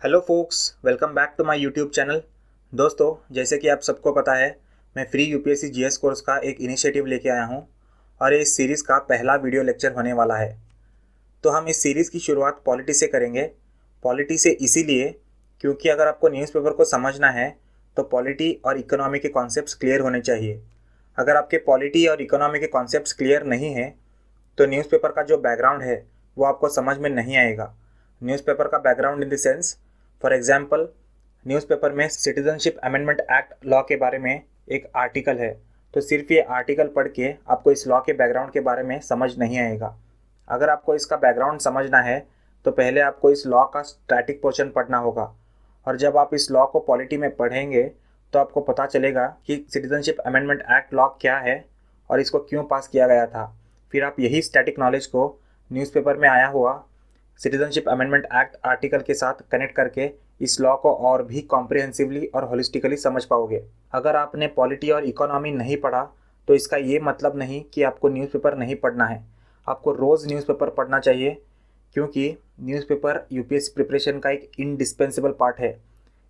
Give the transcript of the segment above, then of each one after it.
Hello folks, welcome back to my YouTube channel. दोस्तों, जैसे कि आप सबको पता है, मैं फ्री यूपीएससी जीएस कोर्स का एक इनिशिएटिव लेके आया हूँ और ये इस सीरीज़ का पहला वीडियो लेक्चर होने वाला है। तो हम इस सीरीज़ की शुरुआत पॉलिटी से करेंगे। पॉलिटी से इसीलिए क्योंकि अगर आपको न्यूज़पेपर को समझना है तो पॉलिटी और इकोनॉमी के कॉन्सेप्ट्स क्लियर होने चाहिए। अगर आपके पॉलिटी और इकोनॉमी के कॉन्सेप्ट्स क्लियर नहीं है तो न्यूज़पेपर का जो बैकग्राउंड है वो आपको समझ में नहीं आएगा। न्यूज़पेपर का background in the sense, for example, newspaper में सिटीजनशिप अमेंडमेंट एक्ट लॉ के बारे में एक आर्टिकल है, तो सिर्फ ये आर्टिकल पढ़ के आपको इस लॉ के बैकग्राउंड के बारे में समझ नहीं आएगा। अगर आपको इसका बैकग्राउंड समझना है तो पहले आपको इस लॉ का स्टैटिक पोर्शन पढ़ना होगा, और जब आप इस लॉ को पॉलिटी में पढ़ेंगे तो आपको पता चलेगा कि सिटीजनशिप अमेंडमेंट एक्ट लॉ क्या है और इसको क्यों पास किया गया था। फिर आप यही स्टैटिक नॉलेज को न्यूज़पेपर में आया हुआ सिटीजनशिप अमेंडमेंट एक्ट आर्टिकल के साथ कनेक्ट करके इस लॉ को और भी कॉम्प्रिहेंसिवली और होलिस्टिकली समझ पाओगे। अगर आपने पॉलिटी और इकोनॉमी नहीं पढ़ा तो इसका ये मतलब नहीं कि आपको न्यूज़पेपर नहीं पढ़ना है। आपको रोज़ न्यूज़पेपर पढ़ना चाहिए, क्योंकि न्यूज़पेपर यूपीएससी प्रिपरेशन का एक इंडिस्पेंसेबल पार्ट है।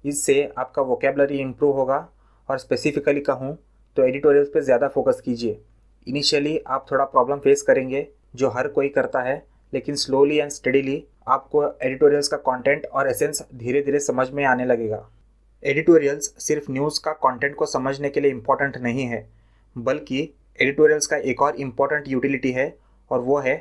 इससे आपका वोकेबलरी इम्प्रूव होगा, और स्पेसिफिकली कहूँ तो एडिटोरियल्स पे ज़्यादा फोकस कीजिए। इनिशियली आप थोड़ा प्रॉब्लम फेस करेंगे, जो हर कोई करता है, लेकिन स्लोली एंड स्टडीली आपको एडिटोरियल्स का कंटेंट और एसेंस धीरे धीरे समझ में आने लगेगा। एडिटोरियल्स सिर्फ न्यूज़ का कंटेंट को समझने के लिए इम्पोर्टेंट नहीं है, बल्कि एडिटोरियल्स का एक और इम्पोर्टेंट यूटिलिटी है, और वो है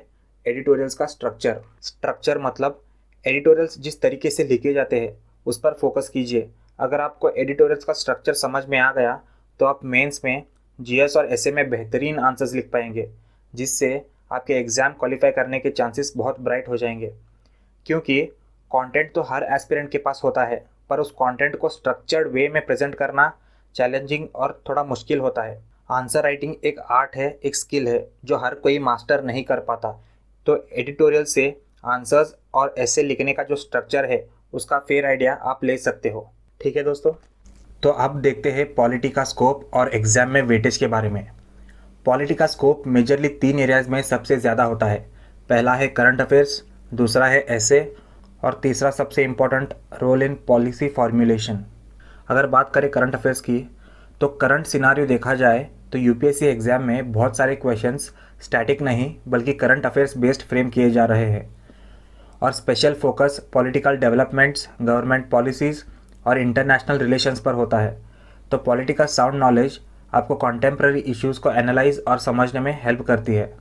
एडिटोरियल्स का स्ट्रक्चर। स्ट्रक्चर मतलब एडिटोरियल्स जिस तरीके से लिखे जाते हैं उस पर फोकस कीजिए। अगर आपको एडिटोरियल्स का स्ट्रक्चर समझ में आ गया तो आप मेंस में, जीएस और एसए में बेहतरीन आंसर्स लिख पाएंगे, जिससे आपके एग्ज़ाम क्वालिफाई करने के चांसेस बहुत ब्राइट हो जाएंगे। क्योंकि कंटेंट तो हर एस्पिरेंट के पास होता है, पर उस कंटेंट को स्ट्रक्चर्ड वे में प्रेजेंट करना चैलेंजिंग और थोड़ा मुश्किल होता है। आंसर राइटिंग एक आर्ट है, एक स्किल है जो हर कोई मास्टर नहीं कर पाता। तो एडिटोरियल से आंसर्स और ऐसे लिखने का जो स्ट्रक्चर है उसका फेयर आइडिया आप ले सकते हो। ठीक है दोस्तों, तो अब देखते हैं पॉलिटी का स्कोप और एग्जाम में वेटेज के बारे में। पॉलिटी का स्कोप मेजरली 3 एरियाज़ में सबसे ज़्यादा होता है। पहला है करंट अफेयर्स, दूसरा है ऐसे, और तीसरा सबसे important, role in policy formulation. अगर बात करें करंट अफेयर्स की, तो करंट सिनारियो देखा जाए तो यूपीएससी एग्ज़ाम में बहुत सारे क्वेश्चंस स्टैटिक नहीं बल्कि करंट अफेयर्स बेस्ड फ्रेम किए जा रहे हैं, और special focus political developments, government policies और इंटरनेशनल रिलेशंस पर होता है। तो पॉलिटी का साउंड नॉलेज आपको कॉन्टेम्प्ररी इश्यूज़ को एनालाइज और समझने में हेल्प करती है।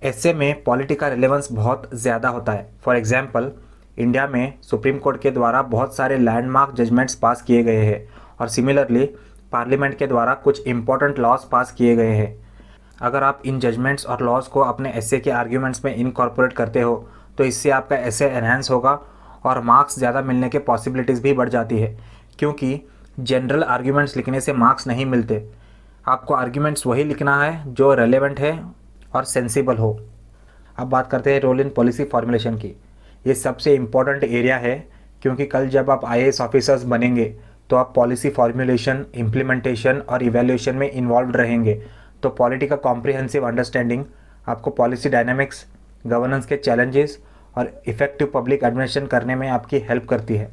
ऐसे में पॉलिटी का रिलेवेंस बहुत ज़्यादा होता है। फॉर एग्जांपल, इंडिया में सुप्रीम कोर्ट के द्वारा बहुत सारे लैंडमार्क जजमेंट्स पास किए गए हैं, और सिमिलरली पार्लियामेंट के द्वारा कुछ इंपॉर्टेंट लॉज पास किए गए हैं। अगर आप इन जजमेंट्स और लॉज को अपने एसे के आर्ग्यूमेंट्स में इनकॉर्पोरेट करते हो तो इससे आपका एसे एनहांस होगा और मार्क्स ज़्यादा मिलने के पॉसिबिलिटीज़ भी बढ़ जाती है, क्योंकि जनरल आर्ग्यूमेंट्स लिखने से मार्क्स नहीं मिलते। आपको आर्ग्यूमेंट्स वही लिखना है जो रेलेवेंट है और सेंसिबल हो। अब बात करते हैं रोल इन पॉलिसी फॉर्मुलेशन की। ये सबसे इम्पॉर्टेंट एरिया है, क्योंकि कल जब आप आईएएस ऑफिसर्स बनेंगे तो आप पॉलिसी फॉर्मुलेशन, इम्प्लीमेंटेशन और इवैल्यूएशन में इन्वॉल्व रहेंगे। तो पॉलिटी का कॉम्प्रिहेंसिव अंडरस्टैंडिंग आपको पॉलिसी डायनामिक्स, गवर्नेंस के चैलेंजेस और इफेक्टिव पब्लिक एडमिनिस्ट्रेशन करने में आपकी हेल्प करती है।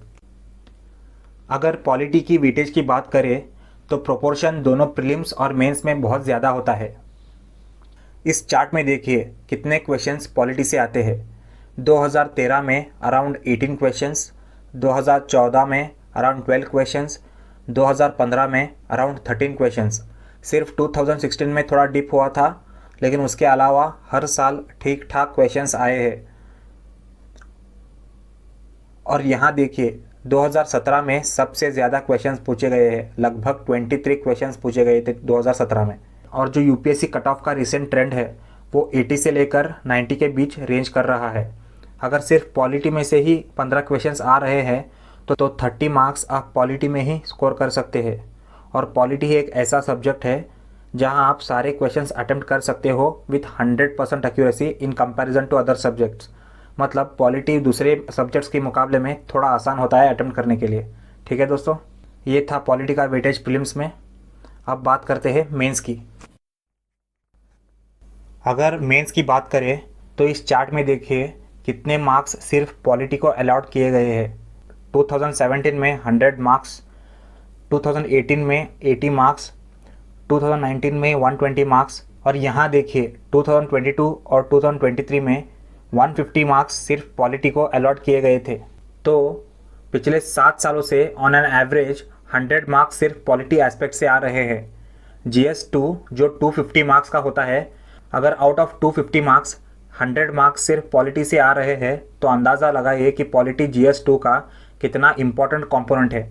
अगर पॉलिटी की वेटेज की बात करें तो प्रोपोर्शन दोनों प्रीलिम्स और मेंस में बहुत ज़्यादा होता है। इस चार्ट में देखिए कितने क्वेश्चंस पॉलिटी से आते हैं। 2013 में अराउंड 18 क्वेश्चंस, 2014 में अराउंड 12 क्वेश्चंस, 2015 में अराउंड 13 क्वेश्चंस। सिर्फ 2016 में थोड़ा डिप हुआ था, लेकिन उसके अलावा हर साल ठीक ठाक क्वेश्चंस आए हैं। और यहाँ देखिए 2017 में सबसे ज़्यादा क्वेश्चंस पूछे गए हैं, लगभग 23 क्वेश्चंस पूछे गए थे 2017 में। और जो यूपीएससी कट ऑफ का रिसेंट ट्रेंड है वो 80 से लेकर 90 के बीच रेंज कर रहा है। अगर सिर्फ पॉलिटी में से ही 15 क्वेश्चंस आ रहे हैं तो 30 मार्क्स आप पॉलिटी में ही स्कोर कर सकते हैं। और पॉलिटी एक ऐसा सब्जेक्ट है जहां आप सारे क्वेश्चंस अटेम्प्ट कर सकते हो with 100% accuracy in comparison to other subjects. मतलब पॉलिटी दूसरे सब्जेक्ट्स के मुकाबले में थोड़ा आसान होता है अटेम्प्ट करने के लिए। ठीक है दोस्तों, ये था पॉलिटी का वेटेज प्रीलिम्स में। अब बात करते हैं मेंस की। अगर मेंस की बात करें तो इस चार्ट में देखिए कितने मार्क्स सिर्फ पॉलिटी को अलॉट किए गए हैं। 2017 में 100 मार्क्स, 2018 में 80 मार्क्स, 2019 में 120 मार्क्स और यहाँ देखिए 2022 और 2023 में 150 मार्क्स सिर्फ पॉलिटी को अलॉट किए गए थे। तो पिछले 7 सालों से ऑन एन एवरेज 100 मार्क्स सिर्फ पॉलिटी एस्पेक्ट से आ रहे हैं। GS2 जो 250 मार्क्स का होता है, अगर आउट ऑफ 250 मार्क्स 100 मार्क्स सिर्फ पॉलिटी से आ रहे हैं तो अंदाज़ा लगाइए कि पॉलिटी GS2 का कितना इम्पोर्टेंट कंपोनेंट है।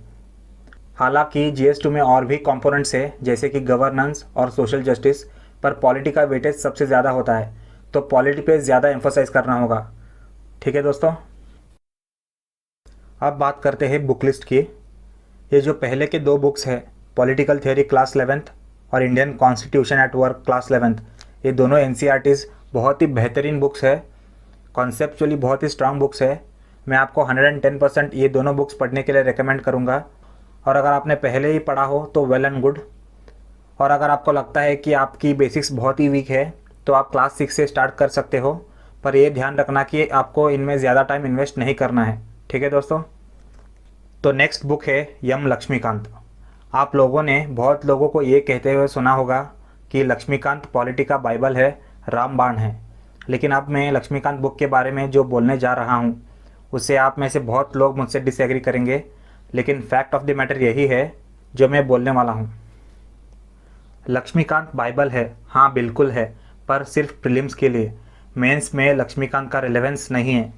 हालांकि GS2 में और भी कंपोनेंट्स है जैसे कि गवर्नेंस और सोशल जस्टिस, पर पॉलिटी का वेटेज सबसे ज़्यादा होता है, तो पॉलिटी पे ज़्यादा एम्फोसाइज करना होगा। ठीक है दोस्तों, अब बात करते हैं बुक लिस्ट की। ये जो पहले के 2 बुक्स है, पॉलिटिकल थ्योरी क्लास 11th और Indian constitution at work class 11th, ये दोनों NCERTs बहुत ही बेहतरीन बुक्स है, कॉन्सेप्चुअली बहुत ही स्ट्रांग बुक्स है। मैं आपको 110% ये दोनों बुक्स पढ़ने के लिए रेकमेंड करूँगा। और अगर आपने पहले ही पढ़ा हो तो वेल एंड गुड, और अगर आपको लगता है कि आपकी बेसिक्स बहुत ही वीक है तो आप क्लास 6 से स्टार्ट कर सकते हो, पर ये ध्यान रखना कि आपको इनमें ज़्यादा टाइम इन्वेस्ट नहीं करना है। ठीक है दोस्तों, तो नेक्स्ट बुक है यम लक्ष्मीकांत। आप लोगों ने बहुत लोगों को ये कहते हुए सुना होगा कि लक्ष्मीकांत पॉलिटी का बाइबल है, रामबाण है, लेकिन अब मैं लक्ष्मीकांत बुक के बारे में जो बोलने जा रहा हूँ उससे आप में से बहुत लोग मुझसे डिसएग्री करेंगे, लेकिन फैक्ट ऑफ द मैटर यही है जो मैं बोलने वाला हूँ। लक्ष्मीकांत बाइबल है, हाँ बिल्कुल है, पर सिर्फ प्रीलिम्स के लिए। मेंस में लक्ष्मीकांत का रिलेवेंस नहीं है,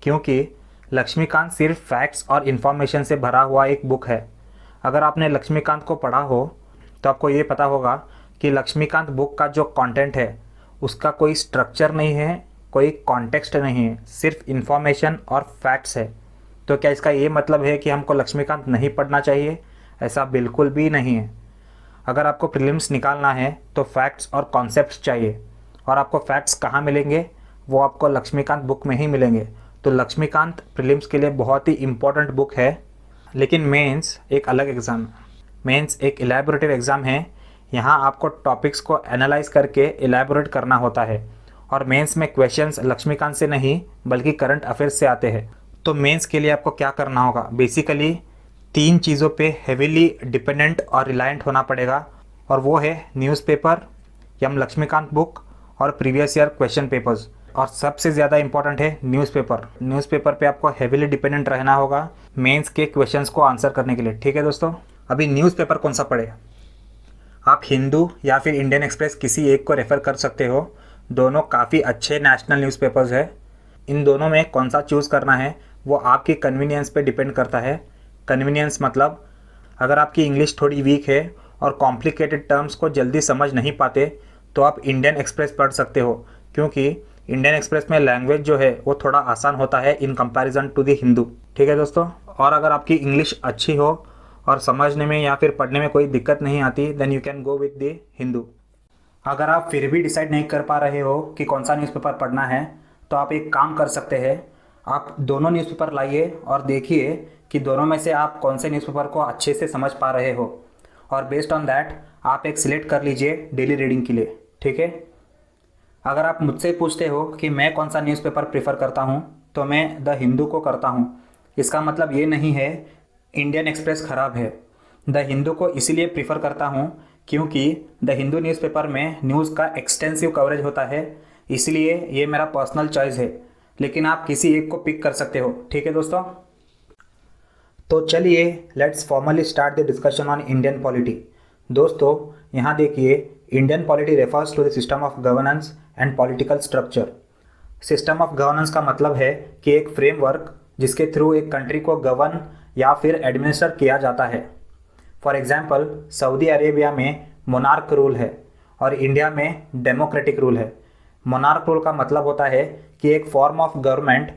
क्योंकि लक्ष्मीकांत सिर्फ फैक्ट्स और इन्फॉर्मेशन से भरा हुआ एक बुक है। अगर आपने लक्ष्मीकांत को पढ़ा हो तो आपको ये पता होगा कि लक्ष्मीकांत बुक का जो कंटेंट है उसका कोई स्ट्रक्चर नहीं है, कोई कॉन्टेक्स्ट नहीं है, सिर्फ इन्फॉर्मेशन और फैक्ट्स है। तो क्या इसका ये मतलब है कि हमको लक्ष्मीकांत नहीं पढ़ना चाहिए? ऐसा बिल्कुल भी नहीं है। अगर आपको प्रीलिम्स निकालना है तो फैक्ट्स और कॉन्सेप्ट्स चाहिए, और आपको फैक्ट्स कहाँ मिलेंगे? वो आपको लक्ष्मीकांत बुक में ही मिलेंगे। तो लक्ष्मीकांत प्रीलिम्स के लिए बहुत ही इम्पोर्टेंट बुक है। लेकिन मेंस एक अलग एग्ज़ाम है। मेंस एक इलैबोरेटिव एग्ज़ाम है। यहाँ आपको टॉपिक्स को एनालाइज करके इलैबोरेट करना होता है, और मेंस में क्वेश्चंस लक्ष्मीकांत से नहीं बल्कि करंट अफेयर्स से आते हैं। तो मेंस के लिए आपको क्या करना होगा? बेसिकली 3 चीज़ों पे हेविली डिपेंडेंट और रिलायंट होना पड़ेगा, और वो है न्यूज़पेपर, यम लक्ष्मीकांत बुक और प्रीवियस ईयर क्वेश्चन पेपर्स। और सबसे ज़्यादा इंपॉर्टेंट है न्यूज़पेपर। न्यूज़पेपर पे आपको हेविली डिपेंडेंट रहना होगा मेंस के क्वेश्चंस को आंसर करने के लिए। ठीक है दोस्तों, अभी न्यूज़पेपर कौन सा पढ़े? आप हिंदू या फिर इंडियन एक्सप्रेस किसी एक को रेफ़र कर सकते हो। दोनों काफ़ी अच्छे नेशनल न्यूज़पेपर्स है। इन दोनों में कौन सा चूज़ करना है वो आपकी कन्वीनियंस पे डिपेंड करता है। कन्वीनियंस मतलब अगर आपकी इंग्लिश थोड़ी वीक है और कॉम्प्लिकेटेड टर्म्स को जल्दी समझ नहीं पाते तो आप इंडियन एक्सप्रेस पढ़ सकते हो, क्योंकि इंडियन एक्सप्रेस में लैंग्वेज जो है वो थोड़ा आसान होता है in comparison to the Hindu. ठीक है दोस्तों, और अगर आपकी इंग्लिश अच्छी हो और समझने में या फिर पढ़ने में कोई दिक्कत नहीं आती, then you can go with the Hindu. अगर आप फिर भी डिसाइड नहीं कर पा रहे हो कि कौन सा न्यूज़पेपर पढ़ना है तो आप एक काम कर सकते हैं, आप दोनों न्यूज़पेपर लाइए और देखिए कि दोनों में से आप कौन से न्यूज़पेपर को अच्छे से समझ पा रहे हो, और बेस्ड ऑन दैट आप एक सिलेक्ट कर लीजिए डेली रीडिंग के लिए। ठीक है, अगर आप मुझसे पूछते हो कि मैं कौन सा न्यूज़पेपर प्रेफर करता हूँ तो मैं द हिंदू को करता हूँ। इसका मतलब ये नहीं है इंडियन एक्सप्रेस ख़राब है। द हिंदू को इसीलिए प्रेफर करता हूँ क्योंकि द हिंदू न्यूज़पेपर में न्यूज़ का एक्सटेंसिव कवरेज होता है, इसलिए ये मेरा पर्सनल चॉइस है, लेकिन आप किसी एक को पिक कर सकते हो। ठीक है दोस्तों, तो चलिए let's formally start the discussion on Indian polity. दोस्तों यहाँ देखिए, Indian polity refers to the system of governance and political structure. System of governance का मतलब है कि एक फ्रेमवर्क जिसके थ्रू एक कंट्री को गवर्न या फिर एडमिनिस्टर किया जाता है। फॉर एग्जाम्पल सऊदी अरेबिया में मोनार्क रूल है और इंडिया में डेमोक्रेटिक रूल है। मोनार्क रूल का मतलब होता है कि एक फॉर्म ऑफ गवर्नमेंट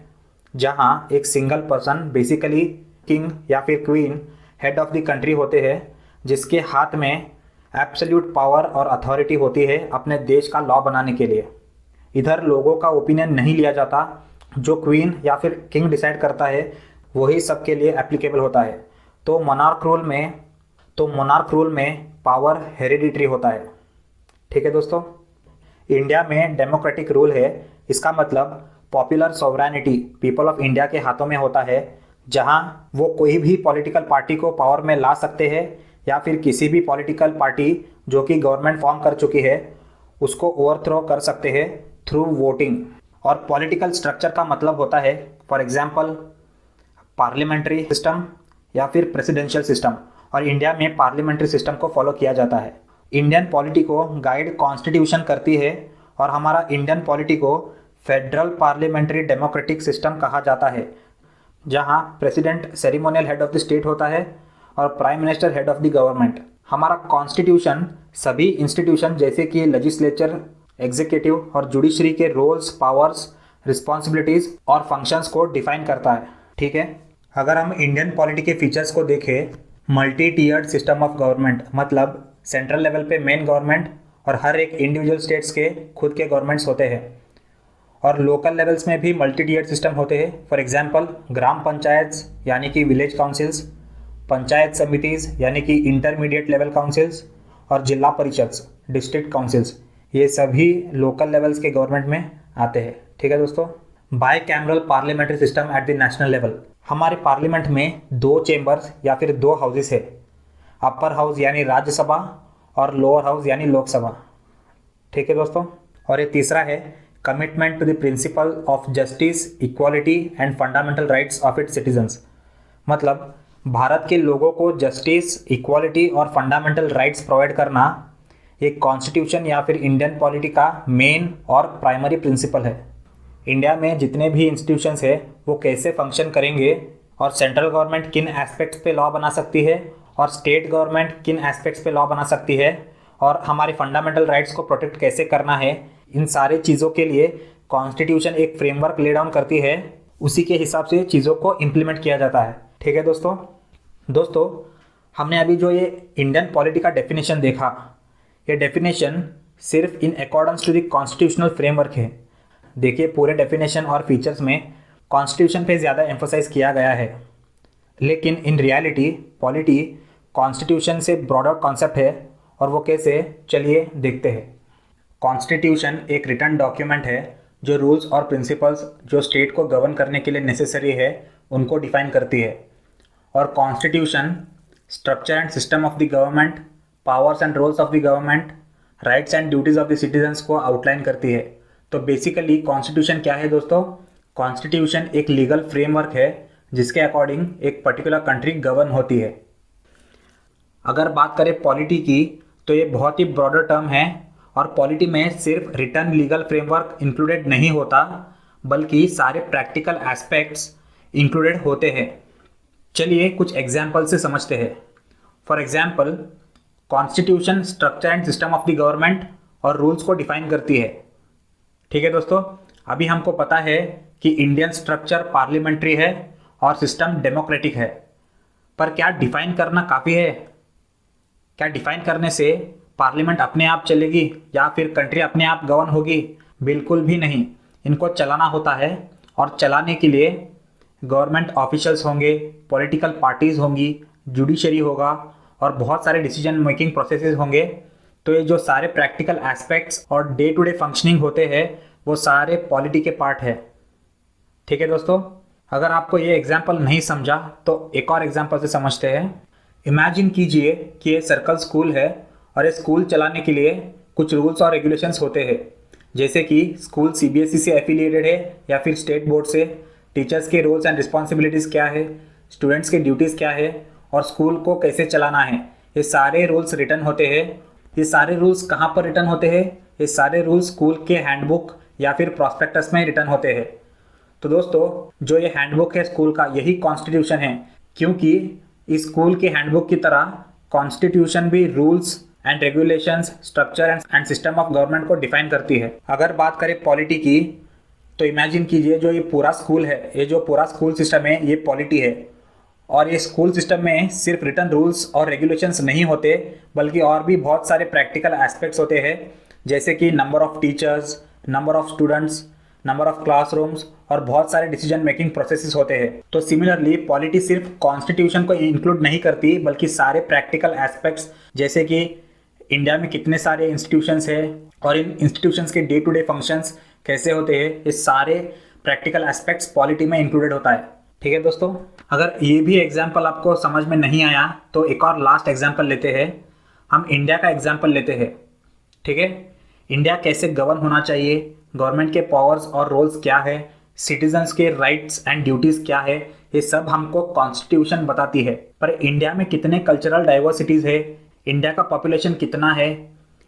जहां एक सिंगल पर्सन, बेसिकली किंग या फिर queen, head of the country होते हैं, जिसके हाथ में एब्सोल्यूट पावर और अथॉरिटी होती है अपने देश का लॉ बनाने के लिए। इधर लोगों का ओपिनियन नहीं लिया जाता, जो क्वीन या फिर किंग डिसाइड करता है वही सबके लिए एप्लीकेबल होता है। तो मोनार्क रूल में पावर हेरिडिटरी होता है। ठीक है दोस्तों, इंडिया में डेमोक्रेटिक रूल है। इसका मतलब popular sovereignty people of India के हाथों में होता है, जहां वो कोई भी पॉलिटिकल पार्टी को पावर में ला सकते हैं या फिर किसी भी पॉलिटिकल पार्टी जो कि गवर्नमेंट फॉर्म कर चुकी है उसको ओवरथ्रो कर सकते हैं थ्रू वोटिंग। और पॉलिटिकल स्ट्रक्चर का मतलब होता है फॉर एग्जांपल पार्लियामेंट्री सिस्टम या फिर प्रेसिडेंशियल सिस्टम, और इंडिया में पार्लियामेंट्री सिस्टम को फॉलो किया जाता है। इंडियन पॉलिटी को गाइड कॉन्स्टिट्यूशन करती है और हमारा इंडियन पॉलिटी को फेडरल पार्लियामेंट्री डेमोक्रेटिक सिस्टम कहा जाता है, जहां president ceremonial head of the state होता है और prime minister head of the government. हमारा कॉन्स्टिट्यूशन सभी इंस्टीट्यूशन जैसे कि लेजिस्लेचर, एग्जीक्यूटिव और जुडिशरी के रोल्स, पावर्स, रिस्पॉन्सिबिलिटीज और फंक्शंस को डिफाइन करता है। ठीक है, अगर हम इंडियन पॉलिटी के फीचर्स को देखें, multi tiered system of government, मतलब सेंट्रल लेवल पे मेन गवर्नमेंट और हर एक इंडिविजुअल स्टेट्स के खुद के गवर्नमेंट्स होते हैं, और लोकल लेवल्स में भी मल्टी टीयर्ड सिस्टम होते हैं। फॉर एग्जांपल ग्राम पंचायत यानी कि विलेज काउंसिल्स, पंचायत समितिज यानी कि इंटरमीडिएट लेवल काउंसिल्स, और जिला परिषद डिस्ट्रिक्ट काउंसिल्स, ये सभी लोकल लेवल्स के गवर्नमेंट में आते हैं। ठीक है दोस्तों, bicameral parliamentary system at the national level. हमारे पार्लियामेंट में 2 चेंबर्स या फिर 2 हाउसेस है, अपर हाउस यानी राज्यसभा और लोअर हाउस यानी लोकसभा। ठीक है दोस्तों, और ये तीसरा है commitment to the principle of justice, equality and fundamental rights of its citizens, मतलब भारत के लोगों को जस्टिस, इक्वालिटी और फंडामेंटल राइट्स प्रोवाइड करना एक कॉन्स्टिट्यूशन या फिर इंडियन पॉलिटी का मेन और प्राइमरी प्रिंसिपल है। इंडिया में जितने भी इंस्टीट्यूशंस है वो कैसे फंक्शन करेंगे और सेंट्रल गवर्नमेंट किन एस्पेक्ट्स पे लॉ बना सकती है और स्टेट गवर्नमेंट किन एस्पेक्ट्स पे लॉ बना सकती है और हमारे फंडामेंटल राइट्स को प्रोटेक्ट कैसे करना है, इन सारे चीज़ों के लिए कॉन्स्टिट्यूशन एक फ्रेमवर्क ले डाउन करती है, उसी के हिसाब से चीज़ों को इम्प्लीमेंट किया जाता है। ठीक है दोस्तों हमने अभी जो ये इंडियन पॉलिटी का डेफिनेशन देखा, ये डेफिनेशन सिर्फ in accordance to the constitutional framework है। देखिए पूरे डेफिनेशन और फीचर्स में कॉन्स्टिट्यूशन पे ज़्यादा एम्फोसाइज किया गया है, लेकिन इन रियलिटी पॉलिटी कॉन्स्टिट्यूशन से ब्रॉडर कॉन्सेप्ट है, और वो कैसे, चलिए देखते हैं। कॉन्स्टिट्यूशन एक रिटन डॉक्यूमेंट है जो रूल्स और प्रिंसिपल्स जो स्टेट को गवर्न करने के लिए नेसेसरी है उनको डिफाइन करती है, और constitution structure and system of the government, powers and roles of the government, rights and duties of the citizens को आउटलाइन करती है। तो बेसिकली कॉन्स्टिट्यूशन क्या है दोस्तों? कॉन्स्टिट्यूशन एक लीगल फ्रेमवर्क है जिसके अकॉर्डिंग एक पर्टिकुलर कंट्री गवर्न होती है। अगर बात करें पॉलिटी की तो ये बहुत ही ब्रॉडर टर्म है, और पॉलिटी में सिर्फ रिटन लीगल फ्रेमवर्क इंक्लूडेड नहीं होता बल्कि सारे प्रैक्टिकल एस्पेक्ट्स इंक्लूडेड होते हैं। चलिए कुछ एग्जाम्पल से समझते हैं। For example constitution structure and system of the government और रूल्स को डिफाइन करती है। ठीक है दोस्तों, अभी हमको पता है कि इंडियन स्ट्रक्चर पार्लियामेंट्री है और सिस्टम डेमोक्रेटिक है, पर क्या डिफाइन करना काफ़ी है? क्या डिफाइन करने से पार्लियामेंट अपने आप चलेगी या फिर कंट्री अपने आप गवर्न होगी? बिल्कुल भी नहीं, इनको चलाना होता है, और चलाने के लिए गवर्नमेंट ऑफिशियल्स होंगे, पॉलिटिकल पार्टीज़ होंगी, जुडिशरी होगा और बहुत सारे डिसीजन मेकिंग प्रोसेसेस होंगे। तो ये जो सारे प्रैक्टिकल एस्पेक्ट्स और डे टू डे फंक्शनिंग होते हैं वो सारे पॉलिटी के पार्ट है। ठीक है दोस्तों, अगर आपको ये एग्जाम्पल नहीं समझा तो एक और एग्जाम्पल से समझते हैं। इमेजिन कीजिए कि ये सर्कल स्कूल है और ये स्कूल चलाने के लिए कुछ रूल्स और रेगुलेशंस होते हैं, जैसे कि स्कूल सीबीएसई से एफिलिएटेड है या फिर स्टेट बोर्ड से, टीचर्स के रोल्स एंड रिस्पॉन्सिबिलिटीज़ क्या है, स्टूडेंट्स के ड्यूटीज़ क्या है और स्कूल को कैसे चलाना है, ये सारे रूल्स रिटन होते हैं। ये सारे रूल्स कहाँ पर रिटन होते हैं? ये सारे रूल्स स्कूल के हैंडबुक या फिर प्रॉस्पेक्टस में रिटन होते हैं। तो दोस्तों जो ये हैंडबुक है स्कूल का, यही कॉन्स्टिट्यूशन है, क्योंकि इस स्कूल के हैंडबुक की तरह कॉन्स्टिट्यूशन भी rules and regulations, structure and system of government को डिफाइन करती है। अगर बात करें पॉलिटी की तो इमेजिन कीजिए जो ये पूरा स्कूल है, ये जो पूरा स्कूल सिस्टम है ये पॉलिटी है, और ये स्कूल सिस्टम में सिर्फ रिटन रूल्स और रेगुलेशंस नहीं होते बल्कि और भी बहुत सारे प्रैक्टिकल एस्पेक्ट्स होते हैं, जैसे कि number of teachers, number of students, number of classrooms और बहुत सारे डिसीजन मेकिंग प्रोसेसेस होते हैं। तो सिमिलरली पॉलिटी सिर्फ कॉन्स्टिट्यूशन को इंक्लूड नहीं करती बल्कि सारे प्रैक्टिकल एस्पेक्ट्स, जैसे कि इंडिया में कितने सारे इंस्टीट्यूशंस हैं और इन इंस्टीट्यूशंस के डे टू डे फंक्शंस कैसे होते हैं, ये सारे प्रैक्टिकल एस्पेक्ट्स पॉलिटी में इंक्लूडेड होता है। ठीक है दोस्तों, अगर ये भी एग्जाम्पल आपको समझ में नहीं आया तो एक और लास्ट एग्जाम्पल लेते हैं। हम इंडिया का एग्जाम्पल लेते हैं, ठीक है। इंडिया कैसे गवर्न होना चाहिए, गवर्नमेंट के पावर्स और रोल्स क्या है, सिटीजन्स के राइट्स एंड ड्यूटीज़ क्या है, ये सब हमको कॉन्स्टिट्यूशन बताती है। पर इंडिया में कितने कल्चरल डाइवर्सिटीज़ है, इंडिया का पॉपुलेशन कितना है,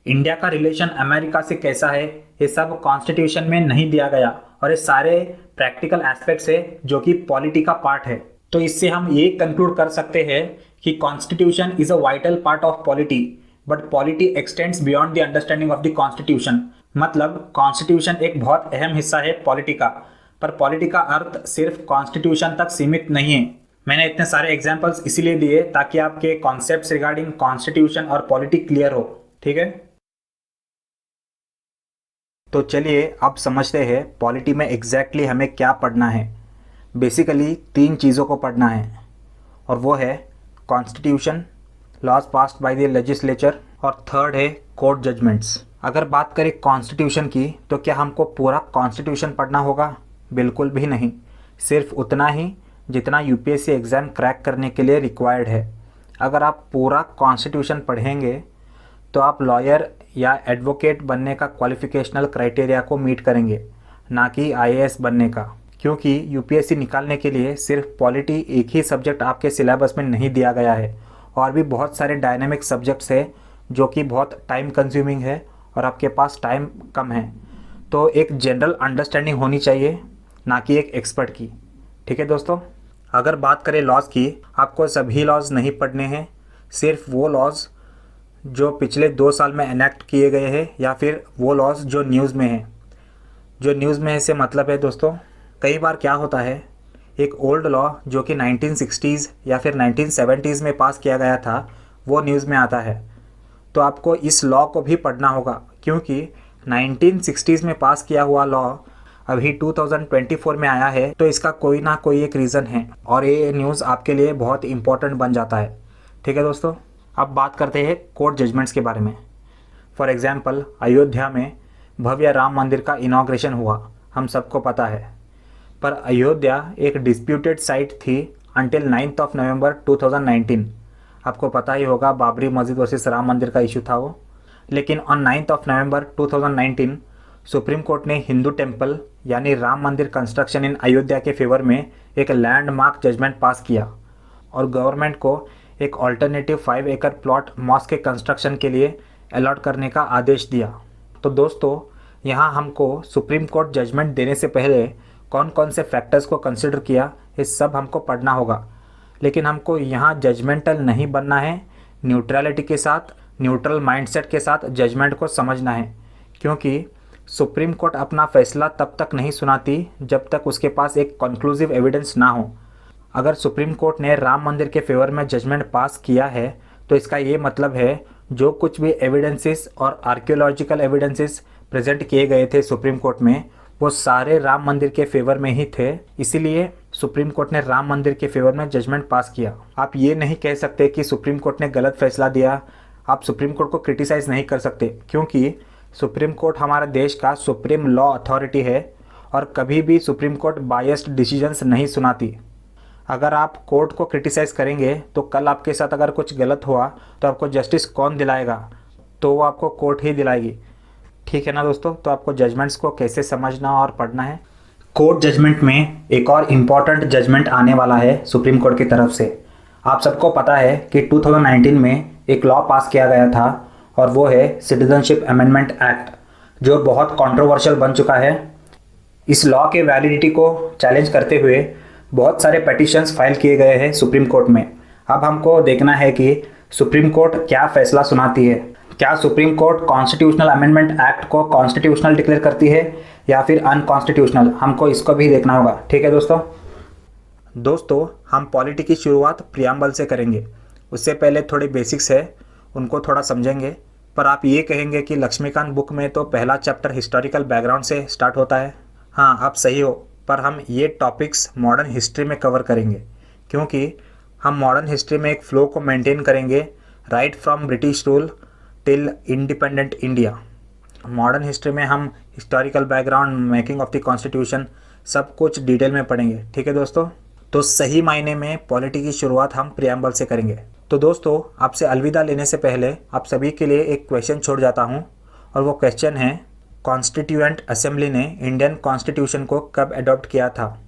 इंडिया का रिलेशन अमेरिका से कैसा है, ये सब कॉन्स्टिट्यूशन में नहीं दिया गया। और ये सारे प्रैक्टिकल एस्पेक्ट्स है जो कि पॉलिटी का पार्ट है। तो इससे हम ये कंक्लूड कर सकते हैं कि constitution is a vital part of polity, but polity x tends beyond the understanding of the constitution. मतलब कॉन्स्टिट्यूशन एक बहुत अहम हिस्सा है पॉलिटी का, पर पॉलिटी का अर्थ सिर्फ कॉन्स्टिट्यूशन तक सीमित नहीं है। मैंने इतने सारे एग्जाम्पल्स इसीलिए दिए ताकि आपके कॉन्सेप्ट्स रिगार्डिंग कॉन्स्टिट्यूशन और पॉलिटी क्लियर हो, ठीक है। तो चलिए अब समझते हैं पॉलिटी में एग्जैक्टली हमें क्या पढ़ना है। बेसिकली 3 चीज़ों को पढ़ना है, और वो है constitution, laws passed by the legislature, और थर्ड है कोर्ट जजमेंट्स। अगर बात करें कॉन्स्टिट्यूशन की तो क्या हमको पूरा कॉन्स्टिट्यूशन पढ़ना होगा? बिल्कुल भी नहीं, सिर्फ उतना ही जितना यूपीएससी एग्ज़ाम क्रैक करने के लिए रिक्वायर्ड है। अगर आप पूरा कॉन्स्टिट्यूशन पढ़ेंगे तो आप लॉयर या एडवोकेट बनने का क्वालिफिकेशनल क्राइटेरिया को मीट करेंगे, ना कि आईएएस बनने का। क्योंकि यूपीएससी निकालने के लिए सिर्फ पॉलिटी एक ही सब्जेक्ट आपके सिलेबस में नहीं दिया गया है, और भी बहुत सारे डायनेमिक सब्जेक्ट्स है जो कि बहुत टाइम कंज्यूमिंग है और आपके पास टाइम कम है। तो एक जनरल अंडरस्टैंडिंग होनी चाहिए, ना कि एक एक्सपर्ट की, ठीक है दोस्तों। अगर बात करें लॉज की, आपको सभी लॉज नहीं पढ़ने हैं, सिर्फ वो लॉज जो पिछले 2 साल में एनेक्ट किए गए हैं, या फिर वो लॉज जो न्यूज़ में है। जो न्यूज़ में है से मतलब है दोस्तों, कई बार क्या होता है, एक ओल्ड लॉ जो कि 1960s या फिर 1970s में पास किया गया था वो न्यूज़ में आता है। तो आपको इस लॉ को भी पढ़ना होगा, क्योंकि 1960s में पास किया हुआ लॉ अभी 2024 में आया है, तो इसका कोई ना कोई एक रीज़न है, और ये न्यूज़ आपके लिए बहुत इंपॉर्टेंट बन जाता है, ठीक है दोस्तों। अब बात करते हैं कोर्ट जजमेंट्स के बारे में। फॉर एग्जांपल, अयोध्या में भव्य राम मंदिर का इनॉग्रेशन हुआ, हम सबको पता है। पर अयोध्या एक डिस्प्यूटेड साइट थी अंटिल 9th of November 2019। आपको पता ही होगा, बाबरी मस्जिद वर्सेस राम मंदिर का इशू था वो। लेकिन on 9th of November 2019 supreme court ने हिंदू टेम्पल यानी राम मंदिर कंस्ट्रक्शन इन अयोध्या के फेवर में एक लैंडमार्क जजमेंट पास किया, और गवर्नमेंट को एक ऑल्टरनेटिव 5 एकड़ प्लॉट मॉस्क के कंस्ट्रक्शन के लिए अलॉट करने का आदेश दिया। तो दोस्तों, यहाँ हमको सुप्रीम कोर्ट जजमेंट देने से पहले कौन कौन से फैक्टर्स को कंसिडर किया, ये सब हमको पढ़ना होगा। लेकिन हमको यहाँ जजमेंटल नहीं बनना है, न्यूट्रलिटी के साथ, न्यूट्रल माइंडसेट के साथ जजमेंट को समझना है। क्योंकि सुप्रीम कोर्ट अपना फैसला तब तक नहीं सुनाती जब तक उसके पास एक कंक्लूसिव एविडेंस ना हो। अगर सुप्रीम कोर्ट ने राम मंदिर के फेवर में जजमेंट पास किया है तो इसका ये मतलब है जो कुछ भी एविडेंसेस और आर्कियोलॉजिकल एविडेंसेस प्रेजेंट किए गए थे सुप्रीम कोर्ट में, वो सारे राम मंदिर के फेवर में ही थे। इसीलिए सुप्रीम कोर्ट ने राम मंदिर के फेवर में जजमेंट पास किया। आप ये नहीं कह सकते कि सुप्रीम कोर्ट ने गलत फैसला दिया। आप सुप्रीम कोर्ट को क्रिटिसाइज़ नहीं कर सकते, क्योंकि सुप्रीम कोर्ट हमारे देश का सुप्रीम लॉ अथॉरिटी है, और कभी भी सुप्रीम कोर्ट बायस्ड डिसीजंस नहीं सुनाती। अगर आप कोर्ट को क्रिटिसाइज़ करेंगे तो कल आपके साथ अगर कुछ गलत हुआ तो आपको जस्टिस कौन दिलाएगा? तो वो आपको कोर्ट ही दिलाएगी, ठीक है ना दोस्तों। तो आपको जजमेंट्स को कैसे समझना और पढ़ना है। कोर्ट जजमेंट में एक और इम्पॉर्टेंट जजमेंट आने वाला है सुप्रीम कोर्ट की तरफ से। आप सबको पता है कि 2019 में एक लॉ पास किया गया था, और वो है सिटीजनशिप अमेंडमेंट एक्ट, जो बहुत कंट्रोवर्शियल बन चुका है। इस लॉ के वैलिडिटी को चैलेंज करते हुए बहुत सारे पिटीशंस फाइल किए गए हैं सुप्रीम कोर्ट में। अब हमको देखना है कि सुप्रीम कोर्ट क्या फैसला सुनाती है। क्या supreme court constitutional amendment act को कॉन्स्टिट्यूशनल डिक्लेयर करती है या फिर अनकॉन्स्टिट्यूशनल, हमको इसको भी देखना होगा, ठीक है दोस्तों। हम पॉलिटी की शुरुआत प्रियम्बल से करेंगे। उससे पहले थोड़े बेसिक्स है, उनको थोड़ा समझेंगे। पर आप ये कहेंगे कि लक्ष्मीकांत बुक में तो पहला चैप्टर हिस्टोरिकल बैकग्राउंड से स्टार्ट होता है। हाँ, आप सही हो, पर हम ये टॉपिक्स मॉडर्न हिस्ट्री में कवर करेंगे, क्योंकि हम मॉडर्न हिस्ट्री में एक फ़्लो को मेंटेन करेंगे, right from British rule till independent India. Modern history में हम historical background, making of the constitution, सब कुछ डिटेल में पढ़ेंगे, ठीक है दोस्तों। तो सही मायने में पॉलिटी की शुरुआत हम प्रियम्बल से करेंगे। तो दोस्तों, आपसे अलविदा लेने से पहले आप सभी के लिए एक क्वेश्चन छोड़ जाता हूँ, और वो क्वेश्चन है, कॉन्स्टिट्यूएंट असेंबली ने इंडियन कॉन्स्टिट्यूशन को कब अडॉप्ट किया था?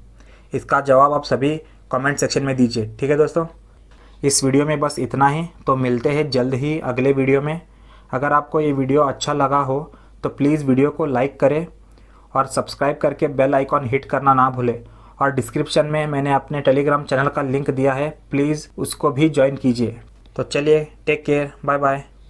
इसका जवाब आप सभी कमेंट सेक्शन में दीजिए। ठीक है दोस्तों, इस वीडियो में बस इतना ही। तो मिलते हैं जल्द ही अगले वीडियो में। अगर आपको ये वीडियो अच्छा लगा हो तो प्लीज़ वीडियो को लाइक करें और सब्सक्राइब करके बेल आइकॉन हिट करना ना भूलें। और डिस्क्रिप्शन में मैंने अपने टेलीग्राम चैनल का लिंक दिया है, प्लीज़ उसको भी ज्वाइन कीजिए। तो चलिए, टेक केयर, बाय बाय।